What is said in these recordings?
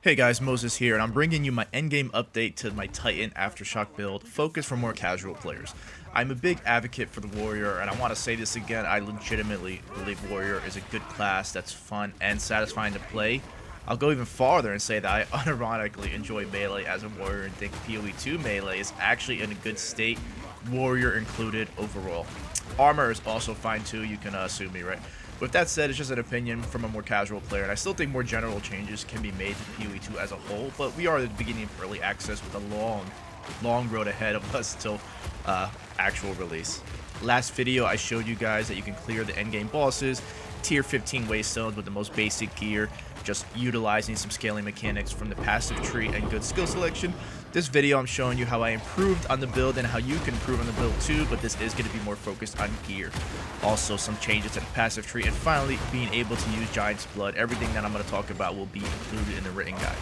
Hey guys, Moses here, and I'm bringing you my endgame update to my Titan Aftershock build, focused for more casual players. I'm a big advocate for the Warrior, and I want to say this again, I legitimately believe Warrior is a good class that's fun and satisfying to play. I'll go even farther and say that I unironically enjoy Melee as a Warrior and think PoE 2 Melee is actually in a good state, Warrior included overall. Armor is also fine too, you can sue me, right? With that said, it's just an opinion from a more casual player, and I still think more general changes can be made to PoE 2 as a whole, but we are at the beginning of early access with a long road ahead of us till actual release. Last video, I showed you guys that you can clear the endgame bosses, tier 15 waystones with the most basic gear, just utilizing some scaling mechanics from the passive tree and good skill selection. This video, I'm showing you how I improved on the build and how you can improve on the build too, but this is going to be more focused on gear. Also, some changes to the passive tree, and finally, being able to use Giant's Blood. Everything that I'm going to talk about will be included in the written guide.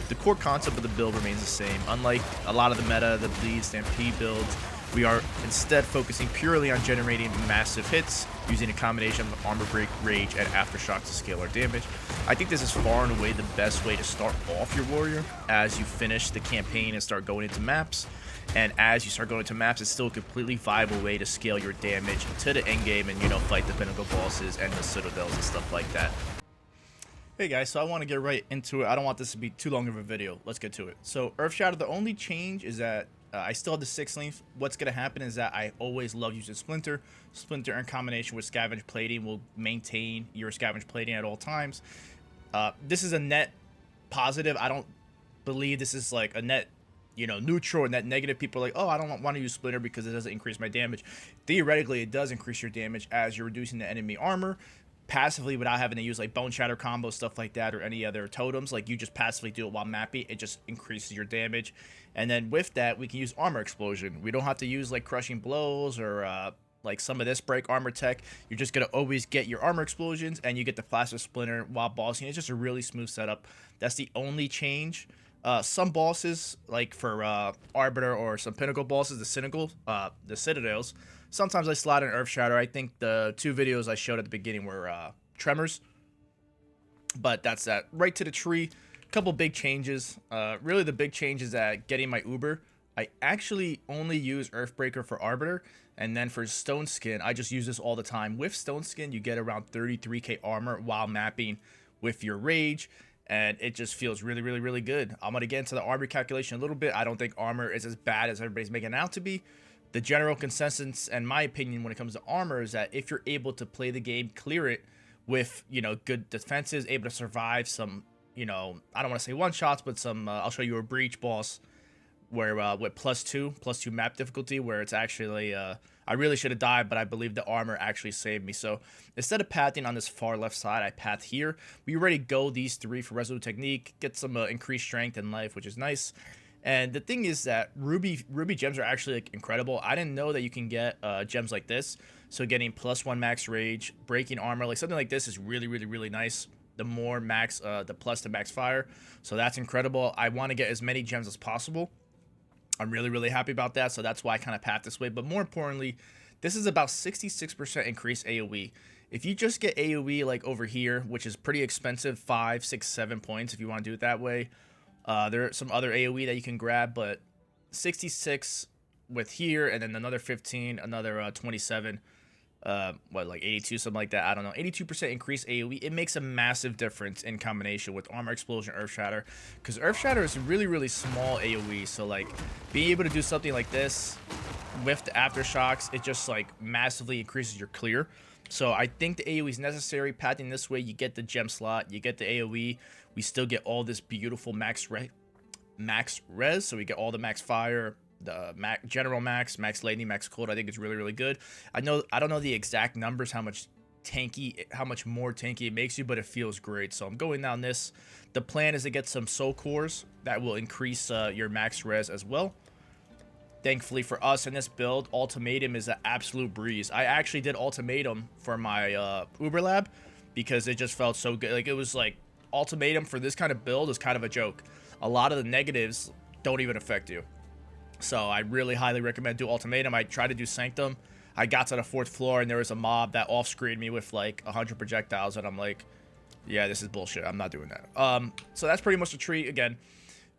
The core concept of the build remains the same. Unlike a lot of the meta, the bleed, stampede builds, we are instead focusing purely on generating massive hits using a combination of armor break, rage, and aftershock to scale our damage. I think this is far and away the best way to start off your warrior as you finish the campaign and start going into maps. And as you start going into maps, it's still a completely viable way to scale your damage to the end game and, fight the Pinnacle bosses and the Citadels and stuff like that. Hey guys, so I want to get right into it. I don't want this to be too long of a video. Let's get to it. So Earthshatter, the only change is that I still have the 6 length. What's going to happen is that I always love using Splinter. Splinter in combination with Scavenge Plating will maintain your Scavenge Plating at all times. This is a net positive. I don't believe this is like a net, neutral or net negative. People are like, oh, I don't want to use Splinter because it doesn't increase my damage. Theoretically, it does increase your damage as you're reducing the enemy armor passively without having to use like bone shatter combos, stuff like that, or any other totems. Like, you just passively do it while mapping. It just increases your damage. And then with that, we can use armor explosion. We don't have to use like crushing blows or like some of this break armor tech. You're just gonna always get your armor explosions, and you get the faster splinter while bossing. It's just a really smooth setup. That's the only change. Some bosses, like for Arbiter or some Pinnacle bosses, the Citadels, sometimes I slide in Earthshatter. I think the 2 videos I showed at the beginning were Tremors. But that's that. Right to the tree. Couple big changes. Really the big change is that getting my Uber, I actually only use Earthbreaker for Arbiter, and then for Stone Skin, I just use this all the time. With Stone Skin, you get around 33k armor while mapping with your Rage, and it just feels really good. I'm going to get into the armor calculation a little bit. I don't think armor is as bad as everybody's making it out to be. The general consensus, and my opinion when it comes to armor, is that if you're able to play the game, clear it with, good defenses, able to survive some, I don't want to say one-shots, but some, I'll show you a breach boss where with plus two map difficulty, where it's actually I really should have died, but I believe the armor actually saved me. So instead of pathing on this far left side, I path here. We already go these 3 for Resolute Technique, get some increased strength and life, which is nice. And the thing is that ruby gems are actually like incredible. I didn't know that you can get gems like this. So getting +1 max rage, breaking armor, like something like this is really nice. The more max, the plus to max fire. So that's incredible. I want to get as many gems as possible. I'm really happy about that, so that's why I kind of path this way. But more importantly, this is about 66% increase AoE. If you just get AoE like over here, which is pretty expensive, 5, 6, 7 points if you want to do it that way. There are some other AoE that you can grab, but 66 with here, and then another 15, another 27, like 82, something like that. I don't know. 82% increase AoE. It makes a massive difference in combination with Armor Explosion, Earthshatter, because Earthshatter is really small AoE. So like being able to do something like this with the aftershocks, it just like massively increases your clear. So I think the AoE is necessary. Pathing this way, you get the gem slot, you get the AoE. We still get all this beautiful max res. So we get all the max fire, the general max lightning, max cold. I think it's really good. I don't know the exact numbers, how much more tanky it makes you, but it feels great. So I'm going down this. The plan is to get some soul cores that will increase your max res as well. Thankfully for us in this build, Ultimatum is an absolute breeze. I actually did Ultimatum for my Uber lab because it just felt so good. Like, it was like Ultimatum for this kind of build is kind of a joke. A lot of the negatives don't even affect you. So I really highly recommend do Ultimatum. I tried to do Sanctum. I got to the 4th floor and there was a mob that off-screened me with like 100 projectiles, and I'm like, Yeah, this is bullshit. I'm not doing that. So that's pretty much the tree. Again,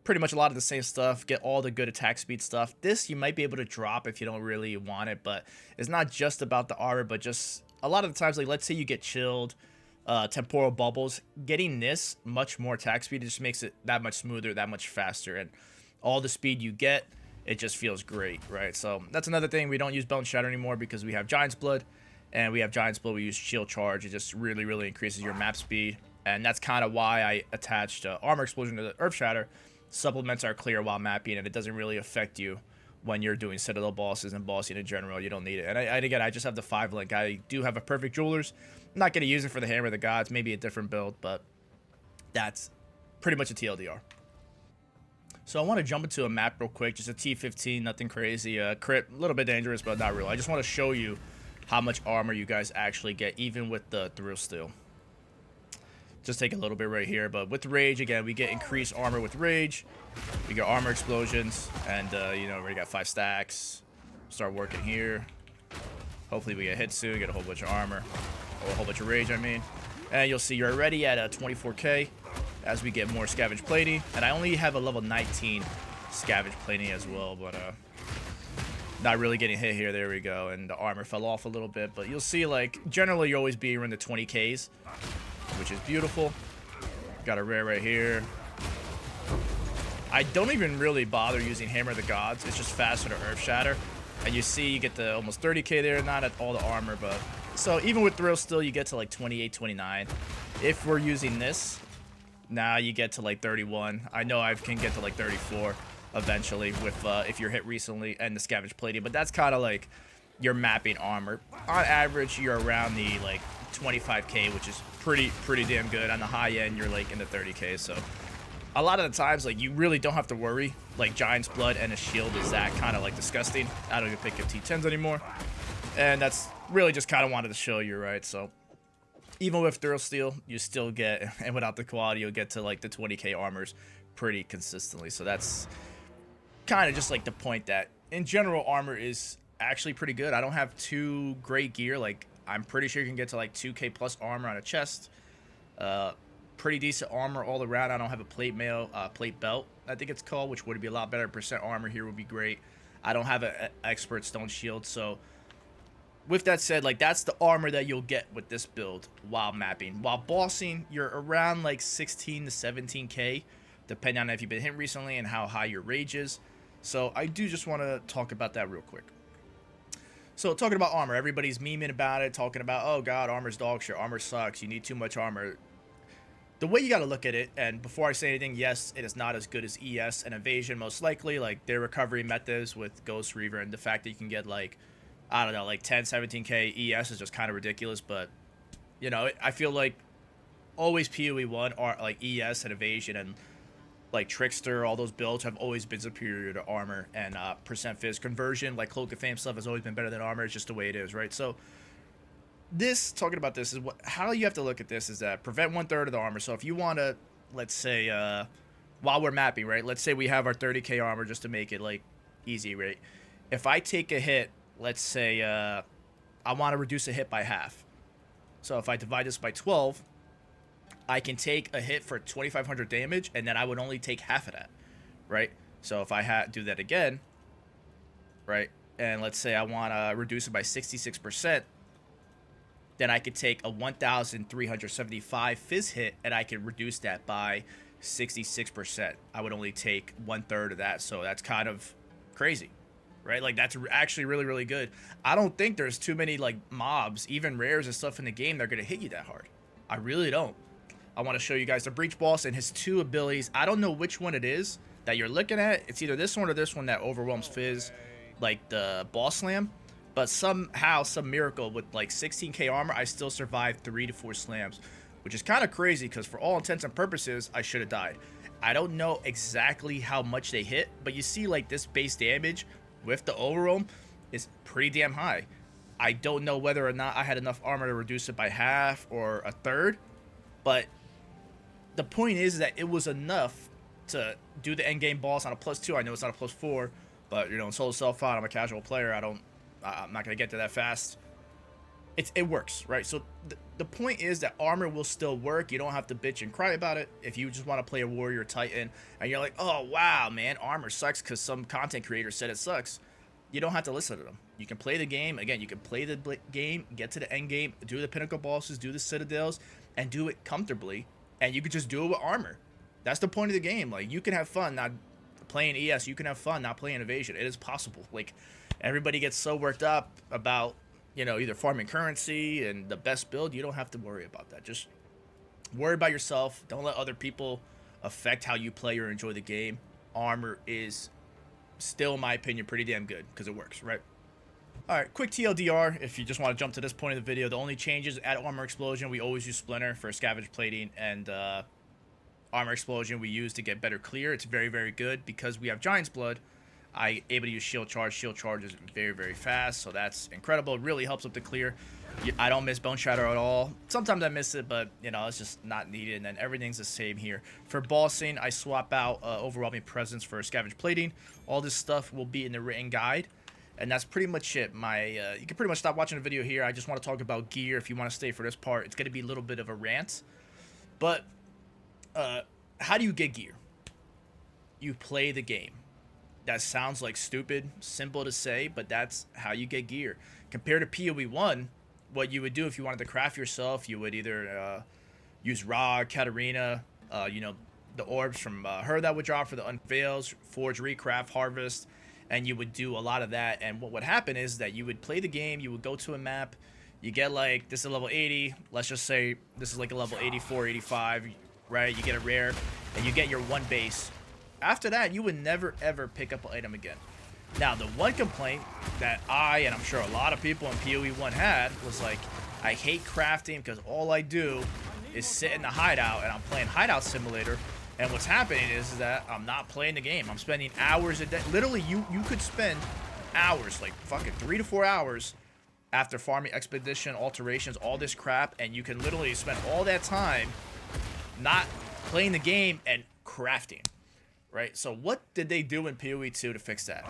pretty much a lot of the same stuff. Get all the good attack speed stuff. This you might be able to drop if you don't really want it, but it's not just about the armor, but just a lot of the times, like let's say you get chilled, temporal bubbles. Getting this much more attack speed just makes it that much smoother, that much faster, and all the speed you get, it just feels great, right? So that's another thing. We don't use Bone Shatter anymore because we have Giant's Blood. And we have Giant's Blood, we use Shield Charge. It just really, really increases your map speed. And that's kind of why I attached Armor Explosion to the Earthshatter. Supplements are clear while mapping, and it doesn't really affect you when you're doing Citadel bosses and bossing in general. You don't need it. And again, I just have the 5 link. I do have a Perfect Jewelers. I'm not going to use it for the Hammer of the Gods. Maybe a different build, but that's pretty much a TLDR. So I want to jump into a map real quick. Just a T15, nothing crazy. Crit, a little bit dangerous, but not real. I just want to show you how much armor you guys actually get, even with the Thrill Steel. Just take a little bit right here, but with Rage, again, we get increased armor with Rage. We get Armor Explosions, and, you know, we already got 5 stacks. Start working here. Hopefully we get hit soon, get a whole bunch of armor. Or a whole bunch of Rage, I mean. And you'll see you're already at 24k as we get more Scavenge Plating. And I only have a level 19 Scavenge Plating as well, but, not really getting hit here. There we go. And the armor fell off a little bit. But you'll see, like, generally you always be around the 20Ks, which is beautiful. Got a rare right here. I don't even really bother using Hammer of the Gods. It's just faster to Earthshatter. And you see you get the almost 30k there. Not at all the armor, but... So even with Thrill Still, you get to, like, 28, 29. If we're using this, now you get to, like, 31. I know I can get to, like, 34. Eventually with if you're hit recently and the Scavenge Plating, but that's kind of like your mapping armor. On average, you're around the like 25k, which is pretty damn good. On the high end, you're like in the 30k. So a lot of the times, like you really don't have to worry. Like Giant's Blood and a shield is that kind of like disgusting. I don't even pick up T10s anymore, and that's really just kind of wanted to show you, right? So even with Thrill Steel, you still get, and without the quality, you'll get to like the 20k armors pretty consistently. So that's kind of just like the point that in general armor is actually pretty good. I don't have too great gear. Like I'm pretty sure you can get to like 2k plus armor on a chest. Pretty decent armor all around. I don't have a plate belt, I think it's called, which would be a lot better. Percent armor here would be great. I don't have an expert stone shield. So with that said, like that's the armor that you'll get with this build while mapping. While bossing, you're around like 16 to 17k, depending on if you've been hit recently and how high your rage is. So I do just want to talk about that real quick. So talking about armor, everybody's memeing about it, talking about, oh god, armor's dog shit, armor sucks, you need too much armor. The way you got to look at it, and before I say anything, yes, it is not as good as ES and Evasion, most likely. Like their recovery methods with Ghost Reaver and the fact that you can get like, I don't know, like 10, 17k ES is just kind of ridiculous. But, you know, I feel like always PoE 1 are like ES and Evasion and like Trickster, all those builds have always been superior to armor, and percent fizz conversion, like Cloak of Fame stuff, has always been better than armor. It's just the way it is, right? So this, talking about this, is how you have to look at this is that prevent 1/3 of the armor. So if you want to, let's say, while we're mapping, right? Let's say we have our 30k armor just to make it like easy, right? If I take a hit, let's say I want to reduce a hit by half. So if I divide this by 12, I can take a hit for 2,500 damage, and then I would only take half of that, right? So if I do that again, right, and let's say I want to reduce it by 66%, then I could take a 1,375 fizz hit, and I can reduce that by 66%. I would only take 1/3 of that, so that's kind of crazy, right? Like that's actually really, really good. I don't think there's too many like mobs, even rares and stuff in the game that are gonna hit you that hard. I really don't. I want to show you guys the Breach Boss and his 2 abilities. I don't know which one it is that you're looking at. It's either this one or this one that overwhelms Fizz, like the Boss Slam. But somehow, some miracle, with like 16k armor, I still survived 3 to 4 slams, which is kind of crazy because for all intents and purposes, I should have died. I don't know exactly how much they hit, but you see like this base damage with the overwhelm is pretty damn high. I don't know whether or not I had enough armor to reduce it by half or a third, but the point is that it was enough to do the endgame boss on a +2. I know it's not a +4, but you know, in solo self-fight, I'm a casual player. I'm not gonna get to that fast. it works, right? So the point is that armor will still work. You don't have to bitch and cry about it. If you just want to play a warrior titan and you're like, oh wow, man, armor sucks because some content creator said it sucks, you don't have to listen to them. You can play the game. Again, you can play the game, get to the end game, do the pinnacle bosses, do the citadels, and do it comfortably. And you can just do it with armor. That's the point of the game. Like, you can have fun not playing ES. You can have fun not playing invasion. It is possible. Like, everybody gets so worked up about, you know, either farming currency and the best build. You don't have to worry about that. Just worry about yourself. Don't let other people affect how you play or enjoy the game. Armor is still, in my opinion, pretty damn good because it works, right? Alright, quick TLDR if you just want to jump to this point of the video. The only changes at Armor Explosion, we always use Splinter for scavenge plating, and Armor Explosion we use to get better clear. It's very, very good because we have Giant's Blood. I able to use Shield Charge. Shield Charge is very, very fast, so that's incredible. It really helps up the clear. I don't miss Bone Shatter at all. Sometimes I miss it, but, you know, it's just not needed, and then everything's the same here. For bossing, I swap out Overwhelming Presence for Scavenge Plating. All this stuff will be in the written guide, and that's pretty much it. You can pretty much stop watching the video here. I just want to talk about gear. If you want to stay for this part, it's going to be a little bit of a rant. But how do you get gear? You play the game. That sounds like stupid, simple to say, but that's how you get gear. Compared to PoE 1, what you would do if you wanted to craft yourself, you would either use Ra, Katarina, you know, the orbs from her that would drop for the unveils, forge, recraft, harvest, and you would do a lot of that. And what would happen is that you would play the game, you would go to a map, you get like, this is a level 80, let's just say this is like a level 84, 85, right? You get a rare, and you get your one base. After that, you would never, ever pick up an item again. Now, the one complaint that and I'm sure a lot of people in PoE 1 had, was like, I hate crafting because all I do is sit in the hideout, and I'm playing Hideout Simulator, and what's happening is that I'm not playing the game. I'm spending hours a day. Literally, you could spend hours, like fucking 3 to 4 hours after farming expedition, alterations, all this crap, and you can literally spend all that time not playing the game and crafting. Right, so what did they do in PoE 2 to fix that?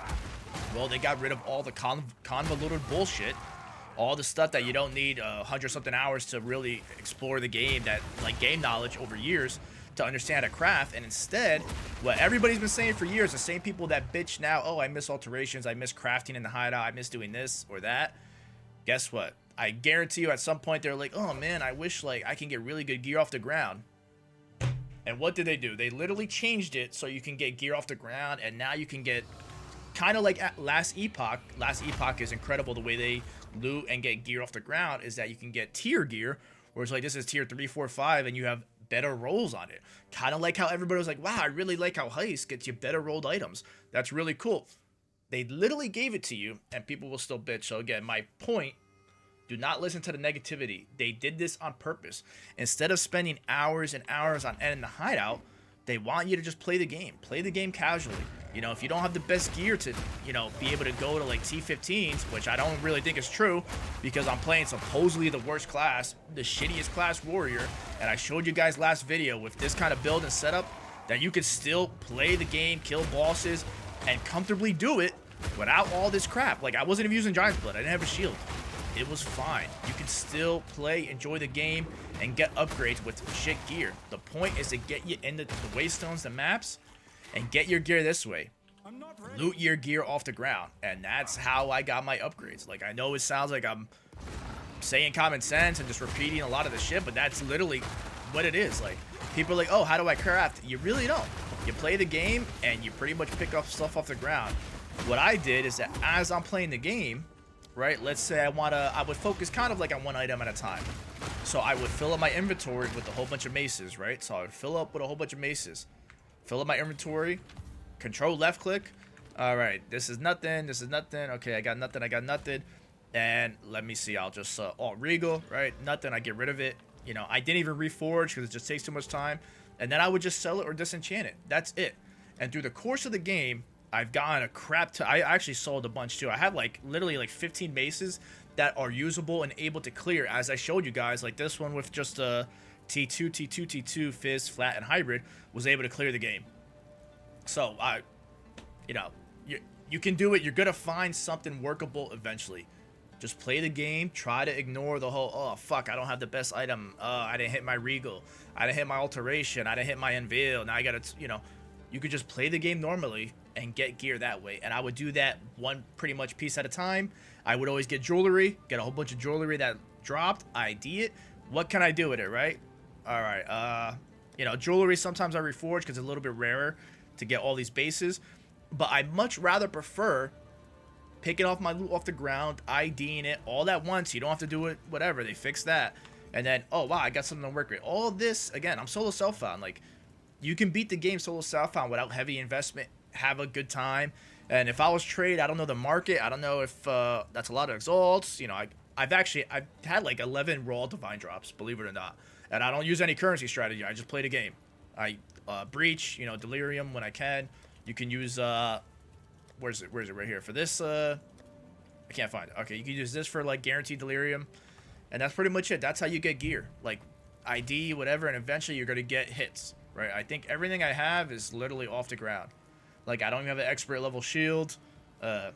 Well, they got rid of all the convoluted bullshit, all the stuff that you don't need 100-something hours to really explore the game, that like game knowledge over years to understand how to craft. And instead, what everybody's been saying for years, the same people that bitch now, oh, I miss alterations, I miss crafting in the hideout, I miss doing this or that. Guess what? I guarantee you at some point they're like, oh man, I wish like I can get really good gear off the ground. And what did they do? They literally changed it so you can get gear off the ground, and now you can get kind of like at Last Epoch. Last Epoch is incredible. The way they loot and get gear off the ground is that you can get tier gear, where it's like this is tier 3, 4, 5, and you have better rolls on it. Kind of like how everybody was like, wow, I really like how Heist gets you better rolled items. That's really cool. They literally gave it to you, and people will still bitch. So again, my point, do not listen to the negativity. They did this on purpose. Instead of spending hours and hours on end in the hideout, they want you to just play the game. Play the game casually. You know, if you don't have the best gear to, you know, be able to go to like T15s, which I don't really think is true, because I'm playing supposedly the worst class, the shittiest class warrior, and I showed you guys last video with this kind of build and setup, that you could still play the game, kill bosses, and comfortably do it without all this crap. Like, I wasn't even using Giant's Blood. I didn't have a shield. It was fine. You can still play, enjoy the game, and get upgrades with shit gear. The point is to get you into the waystones, the maps, and get your gear this way. Loot your gear off the ground, and that's how I got my upgrades. Like, I know it sounds like I'm saying common sense and just repeating a lot of the shit, but that's literally what it is. Like, people are like, oh, how do I craft? You really don't. You play the game, and you pretty much pick up stuff off the ground. What I did is that as I'm playing the game, right, let's say I would focus kind of like on one item at a time. So I would fill up my inventory with a whole bunch of maces, right? So I would fill up with a whole bunch of maces. Fill up my inventory, control left click. All right, this is nothing, this is nothing. Okay, I got nothing. And let me see, I'll just alt regal, right? Nothing, I get rid of it. You know, I didn't even reforge because it just takes too much time. And then I would just sell it or disenchant it. That's it. And through the course of the game, I've gotten a crap ton. I actually sold a bunch too. I have like literally like 15 maces that are usable and able to clear, as I showed you guys. Like this one with just a T2, T2, T2, Fizz, Flat, and Hybrid was able to clear the game. So you know, you can do it. You're gonna find something workable eventually. Just play the game. Try to ignore the whole, oh, fuck, I don't have the best item. I didn't hit my Regal. I didn't hit my Alteration. I didn't hit my Unveil. Now I gotta, you know, you could just play the game normally and get gear that way. And I would do that one pretty much piece at a time. I would always get jewelry, get a whole bunch of jewelry that dropped, ID it. What can I do with it, right? All right, you know, jewelry sometimes I reforge because it's a little bit rarer to get all these bases. But I much rather prefer picking off my loot off the ground, IDing it all at once. You don't have to do it, whatever. They fixed that. And then, oh, wow, I got something to work with. All this, again, I'm solo self-found. Like, you can beat the game solo self-found without heavy investment, have a good time. And if I was trade, I don't know the market. I don't know if that's a lot of exalts. You know, I've had like 11 raw divine drops, believe it or not. And I don't use any currency strategy. I just play the game. I breach, you know, delirium when I can. You can use where's it right here for this. I can't find it. Okay, you can use this for like guaranteed delirium, and that's pretty much it. That's how you get gear, like ID, whatever, and eventually you're gonna get hits, right? I think everything I have is literally off the ground. Like, I don't even have an expert level shield. A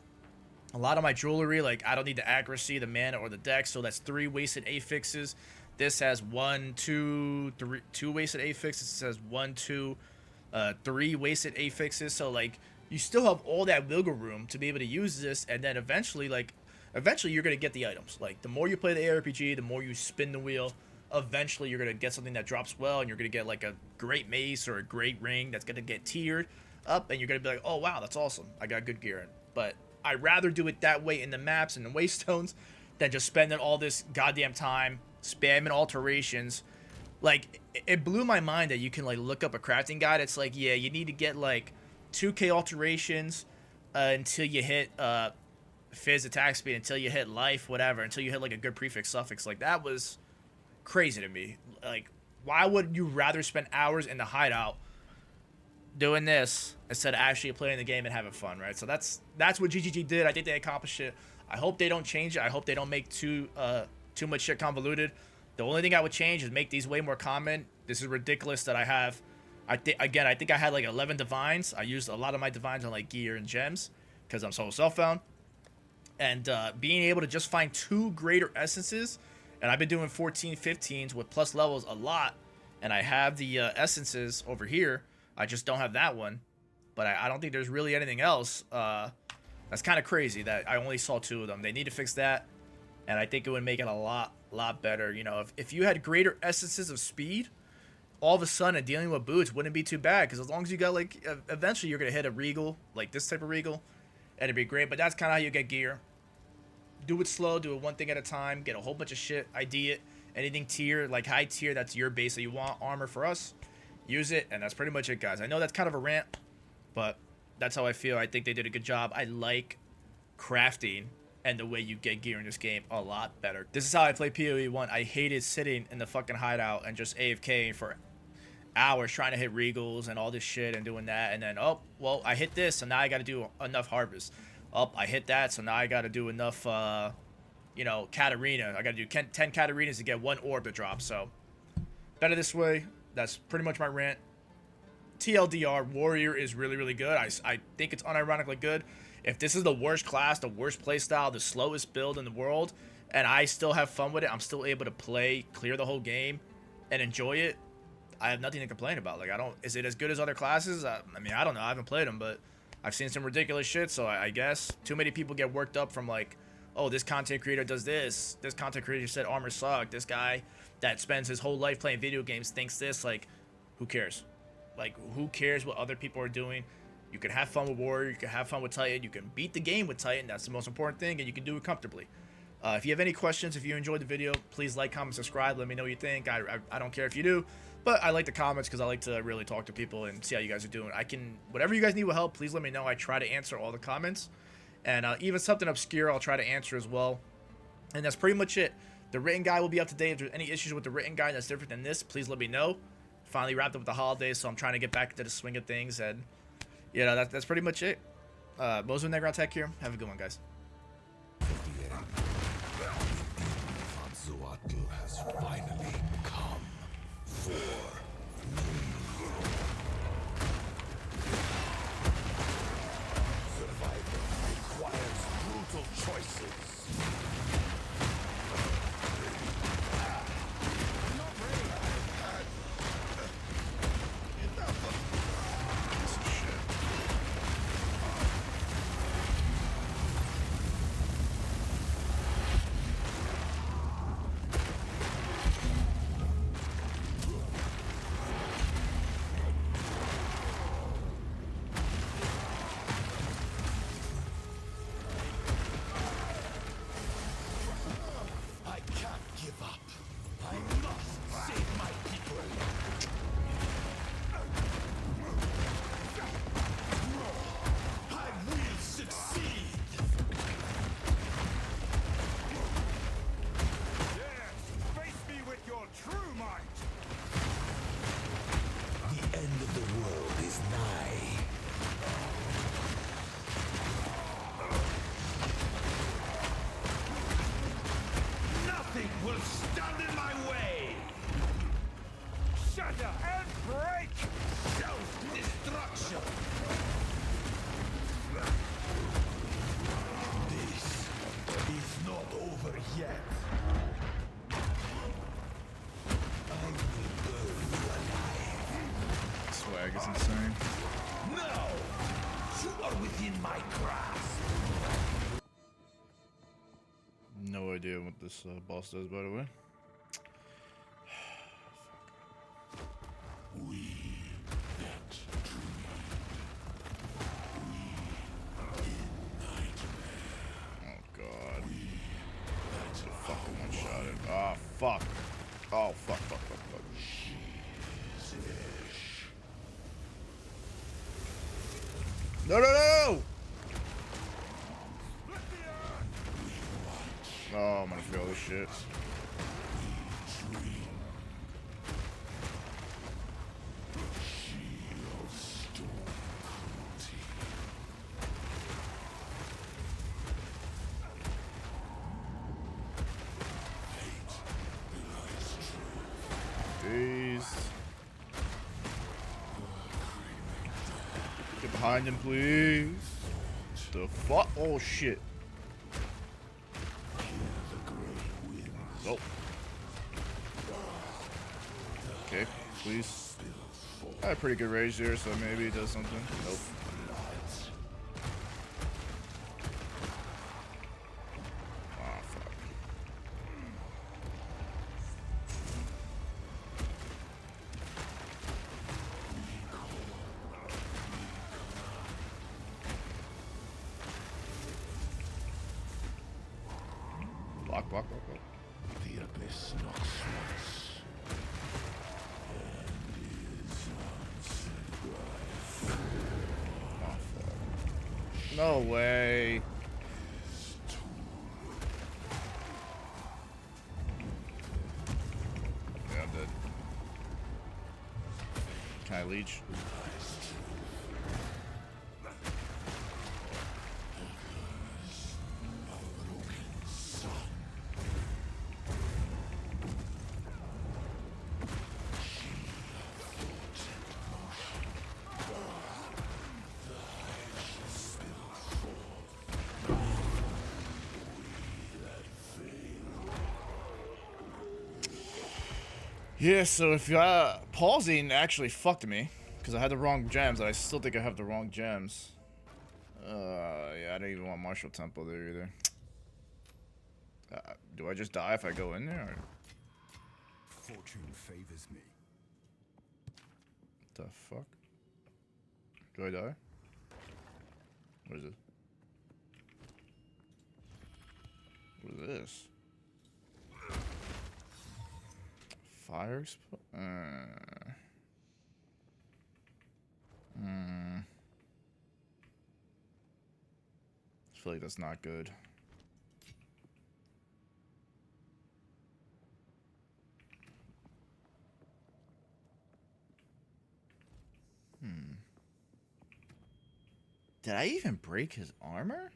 lot of my jewelry, like, I don't need the accuracy, the mana, or the dex, so that's 3 wasted affixes. This has 1, 2, 3, 2 wasted affixes. It says 1, 2, 3 wasted affixes. So, like, you still have all that wiggle room to be able to use this, and then eventually you're gonna get the items. Like, the more you play the ARPG, the more you spin the wheel, eventually you're gonna get something that drops well, and you're gonna get like a great mace or a great ring that's gonna get tiered up, and you're gonna be like, oh wow, that's awesome, I got good gear in. But I'd rather do it that way in the maps and the waystones than just spending all this goddamn time spamming alterations. Like, it blew my mind that you can like look up a crafting guide. It's like, yeah, you need to get like 2k alterations until you hit fizz attack speed, until you hit life, whatever, until you hit like a good prefix suffix. Like, that was crazy to me. Like, why would you rather spend hours in the hideout doing this instead of actually playing the game and having fun, right? So that's what GGG did. I think they accomplished it. I hope they don't change it. I hope they don't make too much shit convoluted. The only thing I would change is make these way more common. This is ridiculous that I have, I think I had like 11 divines. I used a lot of my divines on like gear and gems because I'm solo self-found. And being able to just find 2 greater essences, and I've been doing 14, 15s with plus levels a lot, and I have the essences over here. I just don't have that one, but I don't think there's really anything else. That's kind of crazy that I only saw 2 of them. They need to fix that, and I think it would make it a lot better. You know, if you had greater essences of speed, all of a sudden dealing with boots wouldn't be too bad, because as long as you got like, eventually you're gonna hit a regal, like this type of regal, and it'd be great. But that's kind of how you get gear. Do it slow, do it one thing at a time, get a whole bunch of shit, ID it, anything tier, like high tier, that's your base that you want. Armor for us, use it, and that's pretty much it, guys. I know that's kind of a rant, but that's how I feel. I think they did a good job. I like crafting and the way you get gear in this game a lot better. This is how I play PoE 1. I hated sitting in the fucking hideout and just AFKing for hours trying to hit regals and all this shit and doing that, and then, oh, well, I hit this, so now I gotta do enough harvest. Oh, I hit that, so now I gotta do enough, you know, Katarina. I gotta do 10 Katarinas to get 1 orb to drop, so better this way. That's pretty much my rant. TLDR, Warrior is really, really good. I think it's unironically good. If this is the worst class, the worst playstyle, the slowest build in the world, and I still have fun with it, I'm still able to play, clear the whole game, and enjoy it, I have nothing to complain about. Like, is it as good as other classes? I mean, I don't know. I haven't played them, but I've seen some ridiculous shit, so I guess too many people get worked up from like, oh, this content creator does this. This content creator said armor sucked. This guy that spends his whole life playing video games thinks this. Like, who cares? Like, who cares what other people are doing? You can have fun with Warrior. You can have fun with Titan. You can beat the game with Titan. That's the most important thing, and you can do it comfortably. If you have any questions, if you enjoyed the video, please like, comment, subscribe. Let me know what you think. I don't care if you do, but I like the comments because I like to really talk to people and see how you guys are doing. Whatever you guys need with help, please let me know. I try to answer all the comments, and even something obscure, I'll try to answer as well. And that's pretty much it. The written guide will be up to date. If there's any issues with the written guide that's different than this, please let me know. Finally wrapped up with the holidays, so I'm trying to get back into the swing of things, and you know, that's pretty much it. Mozo Negron Tech here. Have a good one, guys. Has finally come for me. Survival requires brutal choices. lag is insane. No! You are within my grasp. No idea what this boss does, by the way. We that dream. We in nightmare. Oh god. That's a fucking one-shotted. Ah, fuck. Oh, fuck. No! Oh, I'm gonna fail this shit. Jeez. Get behind him, please. The fuck? Oh, shit. Nope. Okay, please. I had pretty good rage there, so maybe it does something. Nope. Ah, fuck. Block. The abyss knocks once and is unsaid. Oh, fuck. No way. Yeah, I'm dead. Can I leech? Yeah, so if pausing actually fucked me because I had the wrong gems, and I still think I have the wrong gems. Yeah, I don't even want Martial Temple there either. Do I just die if I go in there? Or? Fortune favors me. What the fuck? Do I die? What is it? What is this? Fire I feel like that's not good. Did I even break his armor?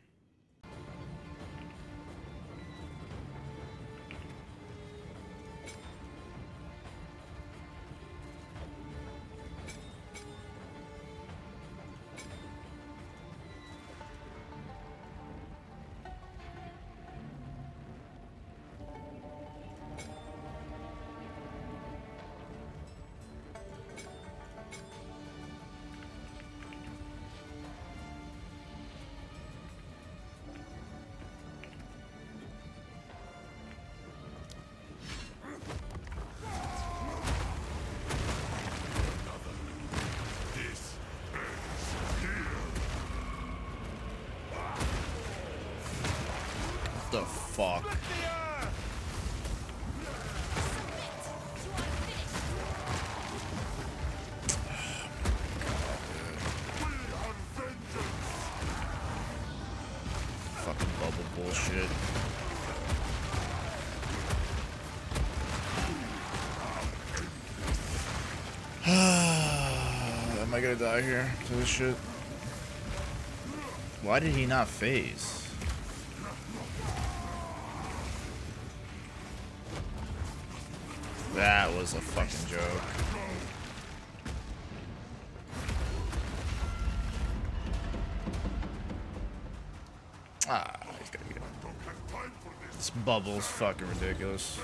The fuck? Fucking bubble bullshit. Am I gonna die here to this shit? Why did he not phase? That was a fucking joke. Ah, he's gotta get it. This bubble's fucking ridiculous.